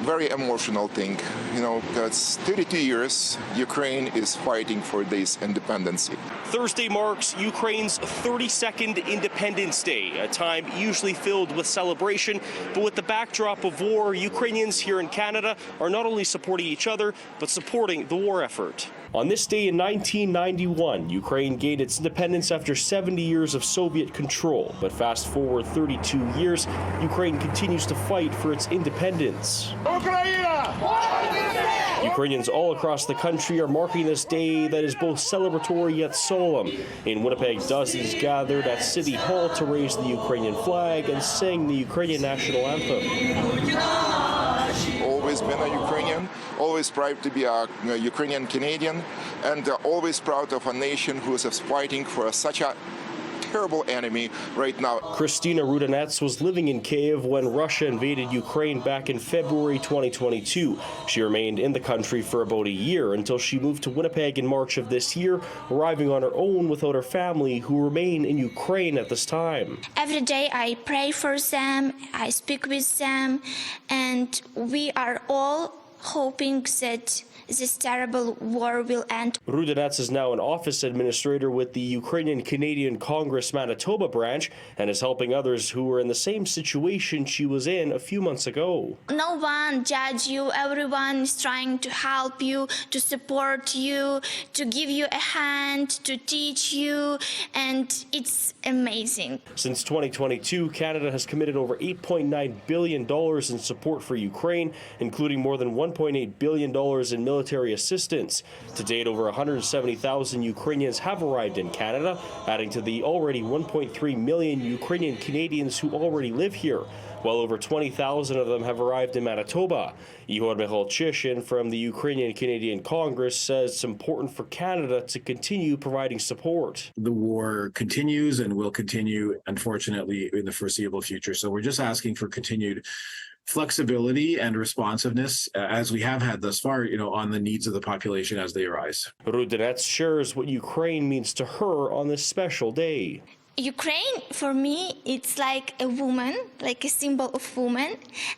very emotional thing, because 32 years Ukraine is fighting for this independence. Thursday marks Ukraine's 32nd Independence Day, a time usually filled with celebration. But with the backdrop of war, Ukrainians here in Canada are not only supporting each other, but supporting the war effort. On this day in 1991, Ukraine gained its independence after 70 years of Soviet control. But fast forward 32 years, Ukraine continues to fight for its independence. Ukrainians all across the country are marking this day that is both celebratory yet solemn. In Winnipeg, dozens gathered at City Hall to raise the Ukrainian flag and sing the Ukrainian national anthem. Always been a Ukrainian, always proud to be a Ukrainian Canadian, and always proud of a nation who is fighting for such a terrible enemy right now. Christina Rudanets was living in Kyiv when Russia invaded Ukraine back in February 2022. She remained in the country for about a year until she moved to Winnipeg in March of this year, arriving on her own without her family, who remain in Ukraine at this time. Every day I pray for them, I speak with them, and we are all hoping that this terrible war will end. Rudanets is now an office administrator with the Ukrainian Canadian Congress Manitoba branch and is helping others who were in the same situation she was in a few months ago. No one judges you. Everyone is trying to help you, to support you, to give you a hand, to teach you, and it's amazing. Since 2022, Canada has committed over $8.9 billion in support for Ukraine, including more than $1.8 billion in military assistance. To date, over 170,000 Ukrainians have arrived in Canada, adding to the already 1.3 million Ukrainian Canadians who already live here. Well over 20,000 of them have arrived in Manitoba. Ihor Michalchishin from the Ukrainian Canadian Congress says it's important for Canada to continue providing support. The war continues and will continue, unfortunately, in the foreseeable future. So we're just asking for continued flexibility and responsiveness, as we have had thus far, on the needs of the population as they arise. Rudanets shares what Ukraine means to her on this special day. Ukraine, for me, it's like a woman, like a symbol of woman.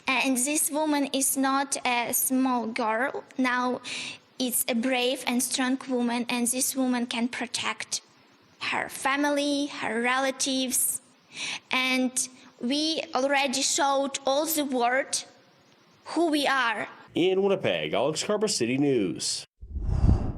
And this woman is not a small girl. Now, it's a brave and strong woman, and this woman can protect her family, her relatives. And we already showed all the world who we are. In Winnipeg, Karpa City News.